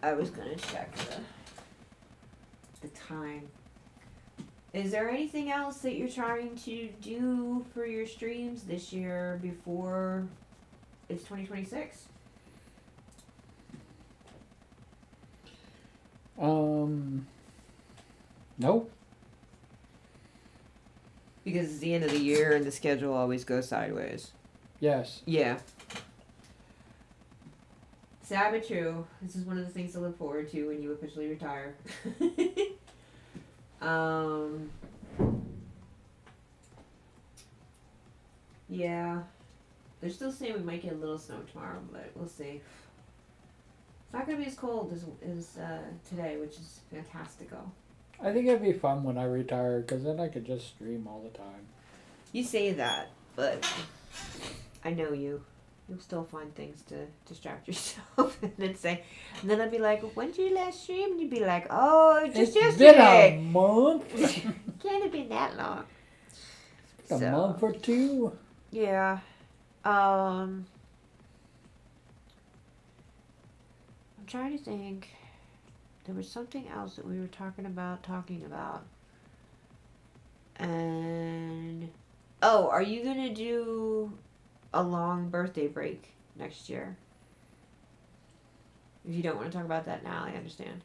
I was gonna check the time. Is there anything else that you're trying to do for your streams this year before it's 2026? Nope. Because it's the end of the year and the schedule always goes sideways. Yes. Yeah. Sad but true. This is one of the things to look forward to when you officially retire. Yeah. They're still saying we might get a little snow tomorrow, but we'll see. It's not gonna be as cold as today, which is fantastico. I think it'd be fun when I retire, because then I could just stream all the time. You say that, but I know you. You'll still find things to distract yourself, and then I'd be like, "When did you last stream?" And you'd be like, "Oh, just yesterday." Been a month. Can't have been that long. A month or two. Yeah. I'm trying to think. There was something else that we were talking about. And are you gonna do a long birthday break next year? If you don't want to talk about that now, I understand.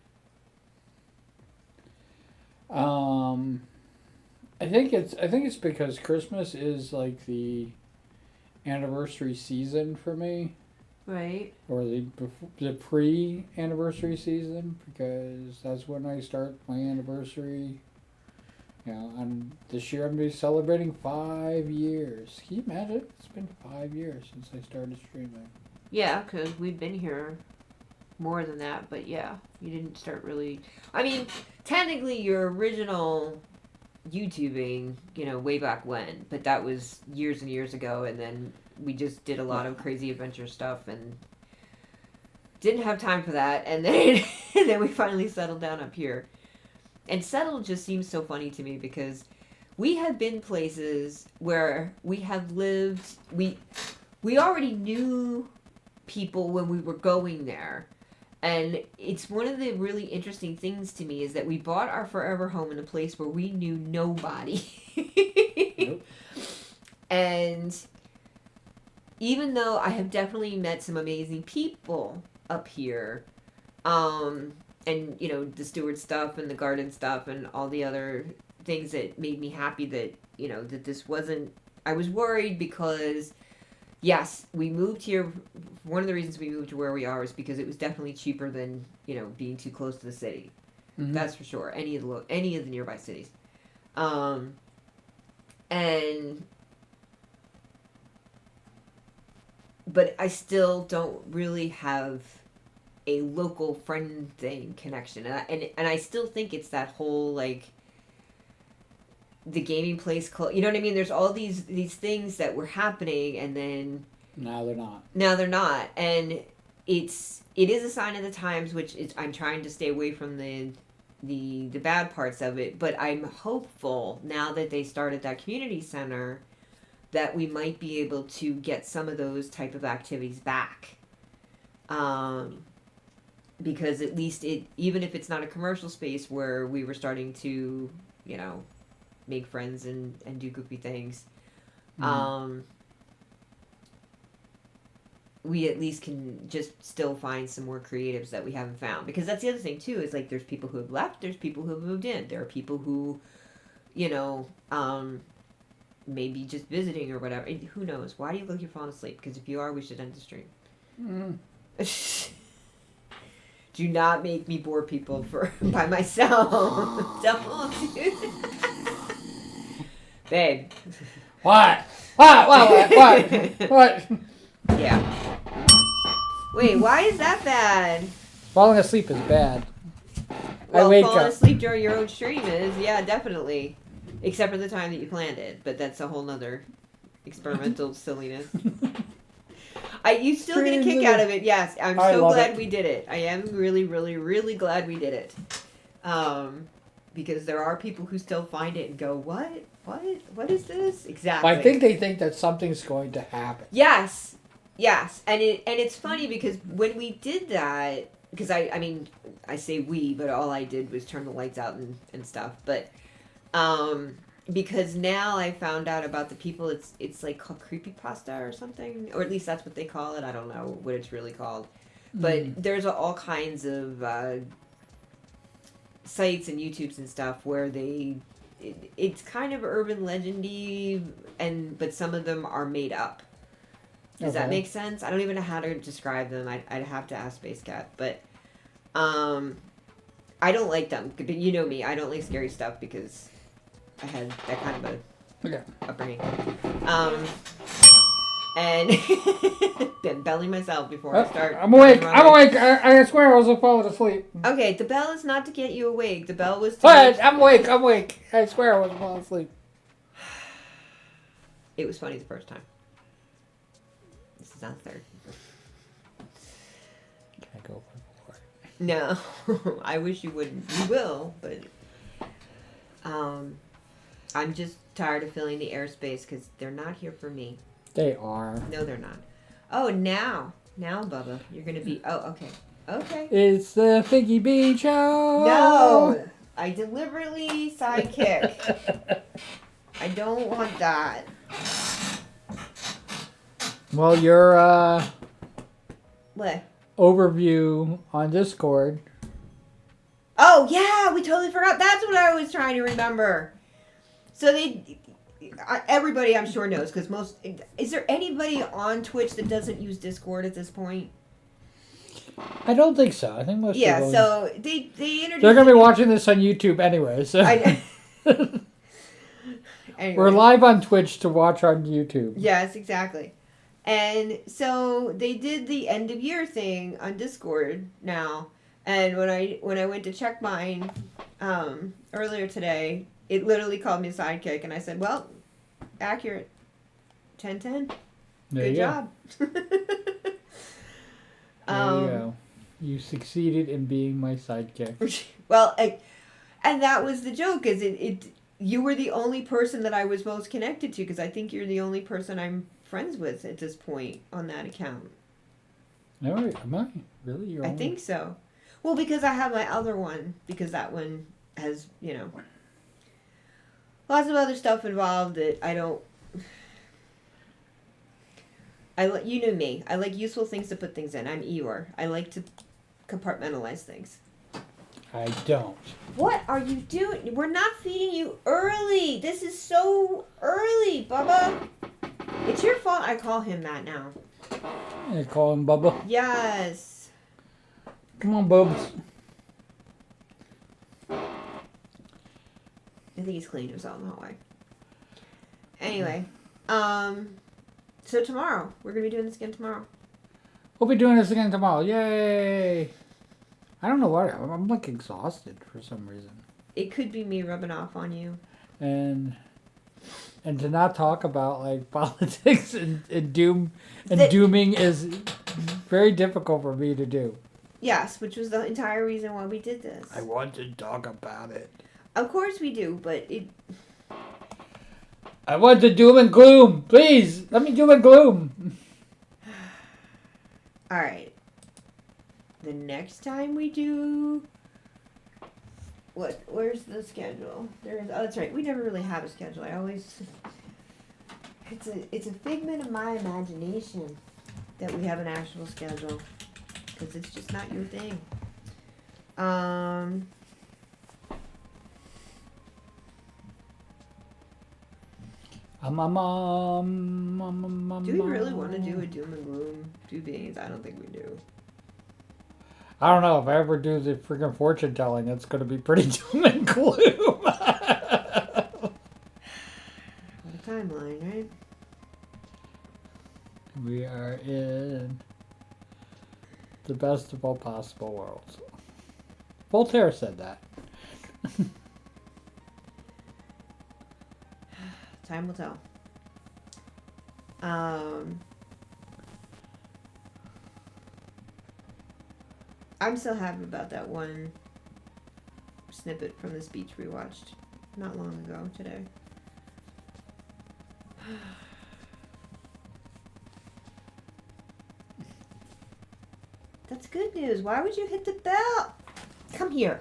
I think it's because Christmas is like the anniversary season for me. Right. Or the pre-anniversary season, because that's when I start my anniversary. You know, and this year I'm going to be celebrating 5 years. Can you imagine? It's been 5 years since I started streaming. Yeah, because we've been here more than that, but yeah, you didn't start really... I mean, technically your original YouTubing, way back when, but that was years and years ago, and then we just did a lot of crazy adventure stuff and didn't have time for that, and then and then we finally settled down up here. And settled just seems so funny to me because we have been places where we have lived, we already knew people when we were going there. And it's one of the really interesting things to me is that we bought our forever home in a place where we knew nobody. Nope. And even though I have definitely met some amazing people up here, and the steward stuff and the garden stuff and all the other things that made me happy that, that this wasn't, I was worried because yes, we moved here. One of the reasons we moved to where we are is because it was definitely cheaper than, being too close to the city. Mm-hmm. That's for sure. Any of the nearby cities. But I still don't really have a local friend thing connection, and I still think it's that whole like the gaming place you know what I mean? There's all these things that were happening, and then now they're not. And it is a sign of the times, which is I'm trying to stay away from the bad parts of it, but I'm hopeful now that they started that community center that we might be able to get some of those type of activities back. Because at least even if it's not a commercial space where we were starting to, make friends and do goofy things, mm-hmm. We at least can just still find some more creatives that we haven't found. Because that's the other thing too, is like there's people who have left, there's people who have moved in, there are people who, maybe just visiting or whatever. And who knows? Why do you look like you're falling asleep? Because if you are, we should end the stream. Mm. Do not make me bore people by myself. Don't do that. Babe. What? Yeah. Wait, why is that bad? Falling asleep is bad. Well, falling asleep during your own stream is, yeah, definitely. Except for the time that you planned it, but that's a whole nother experimental silliness. You still get a kick out of it, yes. I'm so glad we did it. I am really, really, really glad we did it. Because there are people who still find it and go, what? what? What is this? Exactly. I think they think that something's going to happen. Yes. And it's funny because when we did that, because I mean, I say we, but all I did was turn the lights out and stuff. But because now I found out about the people, it's like called creepypasta or something, or at least that's what they call it. I don't know what it's really called. But there's all kinds of sites and YouTubes and stuff where it's kind of urban legendy, but some of them are made up. Does that make sense? I don't even know how to describe them. I'd have to ask Space Cat, but I don't like them. But you know me, I don't like scary stuff because I had that kind of a upbringing. And been belling myself before I start. I'm awake. I swear I was falling asleep. Okay, the bell is not to get you awake. The bell was to... But I'm awake. I swear I was falling asleep. It was funny the first time. This is not the third. Can I go for it? No. I wish you wouldn't. You will, but... I'm just tired of filling the airspace because they're not here for me. They are. No, they're not. Oh, now, Bubba, you're gonna be. Oh, okay. It's the Figgy Bean Show. No, I deliberately sidekick. I don't want that. Well, your What? overview on Discord. Oh yeah, we totally forgot. That's what I was trying to remember. So everybody I'm sure knows because is there anybody on Twitch that doesn't use Discord at this point? I don't think so. I think most people... Yeah, so they introduced... They're going to be watching this on YouTube anyway, so... Anyway. We're live on Twitch to watch on YouTube. Yes, exactly. And so they did the end of year thing on Discord now. And when I went to check mine earlier today, it literally called me a sidekick, and I said, well, accurate. 10-10. Good job. There you go. You succeeded in being my sidekick. Well, and that was the joke, is you were the only person that I was most connected to, because I think you're the only person I'm friends with at this point on that account. All right. Am I? Really? I think so. Well, because I have my other one, because that one has, lots of other stuff involved that I don't... You know me. I like useful things to put things in. I'm Eeyore. I like to compartmentalize things. I don't. What are you doing? We're not feeding you early. This is so early, Bubba. It's your fault I call him that now. I call him Bubba? Yes. Come on, Bubs. I think he's cleaned himself in the hallway. Anyway, so tomorrow, we're going to be doing this again tomorrow. We'll be doing this again tomorrow. Yay! I don't know what, I'm like exhausted for some reason. It could be me rubbing off on you. And to not talk about like politics and dooming is very difficult for me to do. Yes, which was the entire reason why we did this. I want to talk about it. Of course we do, but I want to doom and gloom. Please, let me doom and gloom. All right. The next time we do... Where's the schedule? That's right. We never really have a schedule. It's a figment of my imagination that we have an actual schedule. Because it's just not your thing. Do we really want to do a doom and gloom 2 beans? I don't think we do. I don't know. If I ever do the freaking fortune telling, it's going to be pretty doom and gloom. What a timeline, right? We are in the best of all possible worlds. Voltaire said that. Time will tell. I'm still happy about that one snippet from the speech we watched not long ago today. That's good news. Why would you hit the bell? Come here.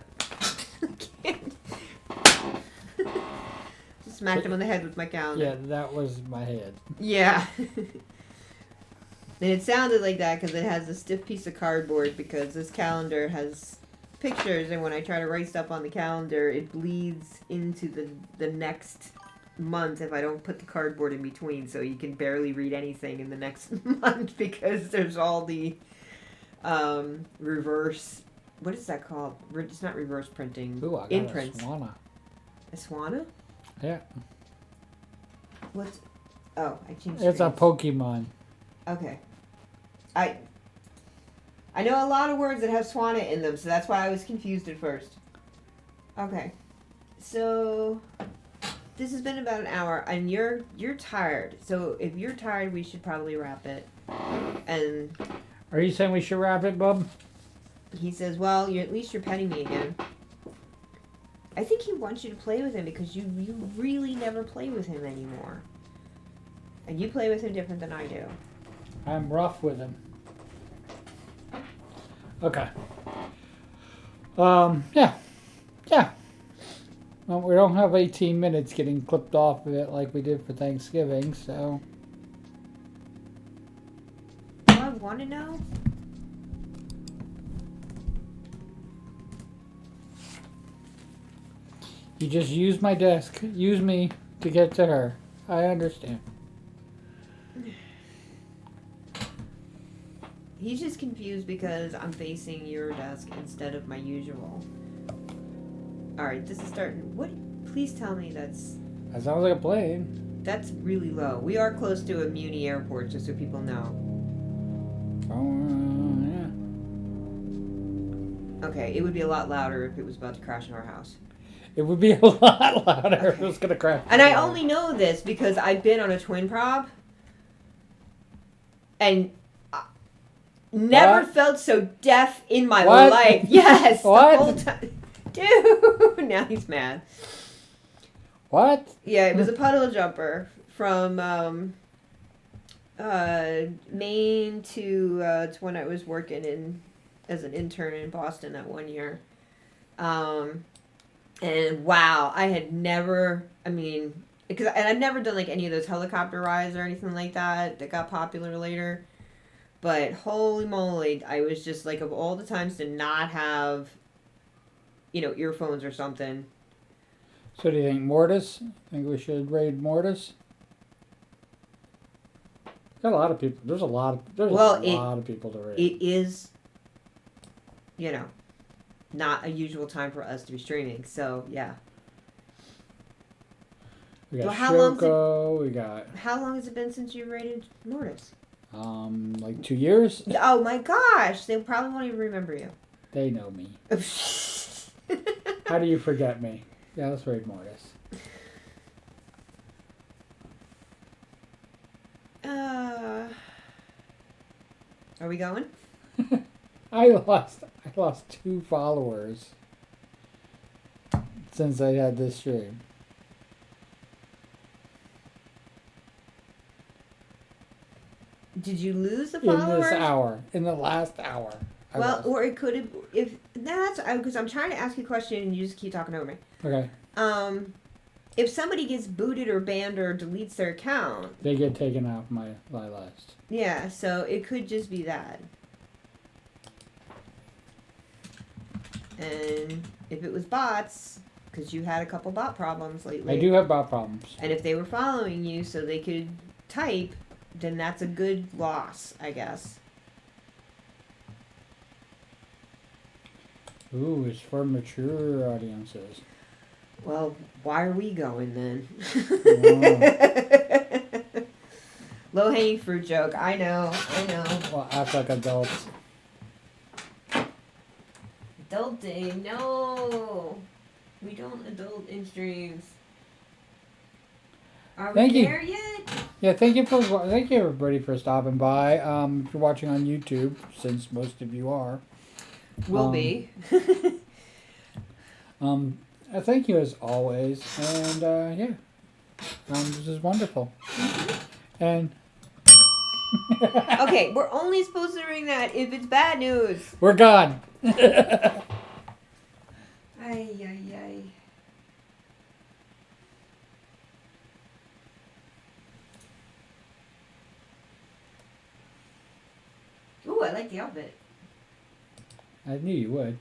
Just smacked him on the head with my calendar. Yeah, that was my head. Yeah. And it sounded like that because it has a stiff piece of cardboard, because this calendar has pictures, and when I try to write stuff on the calendar, it bleeds into the next month if I don't put the cardboard in between, so you can barely read anything in the next month because there's all the reverse, what is that called? It's not reverse printing. Ooh, I got imprints. a Swana. A Swana? Yeah. What's... Oh, I changed It's a screens. Pokemon. Okay. I know a lot of words that have Swana in them, so that's why I was confused at first. Okay. So this has been about an hour, and you're tired. So if you're tired, we should probably wrap it. And Are you saying we should wrap it, bub? he says, "Well, at least you're petting me again." I think he wants you to play with him because you really never play with him anymore. And you play with him different than I do. I'm rough with him. Okay. Yeah. Well, we don't have 18 minutes getting clipped off of it like we did for Thanksgiving, so... Do I want to know? You just use my desk. Use me to get to her. I understand. He's just confused because I'm facing your desk instead of my usual. Alright, this is starting... What? Please tell me that's... That sounds like a plane. That's really low. We are close to a Muni airport, just so people know. Oh, yeah. Okay, it would be a lot louder if it was about to crash in our house. It would be a lot louder if it was going to crash. And I only know this because I've been on a twin prob. And... never What? felt so deaf in my What? life. Yes, What? the whole time. Dude, now he's mad. What? Yeah, it was a puddle jumper from Maine to when I was working in as an intern in Boston that one year. And wow, I had never. I mean, and I've never done like any of those helicopter rides or anything like that got popular later. But holy moly, I was just like, of all the times to not have, earphones or something. So do you think Mortis? Think we should raid Mortis? Got a lot of people. There's a lot of people to raid. It is, not a usual time for us to be streaming. So, yeah. We got Well, how long's Shoko. We got How long has it been since you raided Mortis? like 2 years. Oh my gosh, they probably won't even remember you. They know me. How do you forget me? Yeah, let's raid Mortis. Are we going? I lost 2 followers since I had this stream. Did you lose the In followers? this hour. In the last hour. Well, or it could have, because I'm trying to ask you a question and you just keep talking over me. Okay. If somebody gets booted or banned or deletes their account, They get taken off my list. yeah, so it could just be that. And if it was bots, because you had a couple bot problems lately. I do have bot problems. And if they were following you so they could type, then that's a good loss, I guess. Ooh, it's for mature audiences. Well, why are we going then? Oh. Low hanging fruit joke. I know. Well, act like adults. Adulting. No. We don't adult in streams. Are we Thank you. there yet? Yeah, thank you everybody for stopping by. If you're watching on YouTube, since most of you are. Will be. Thank you as always, and yeah, This is wonderful. And Okay, we're only supposed to ring that if it's bad news. we're gone. Ay, ay, ay. Ooh, I like the outfit. I knew you would.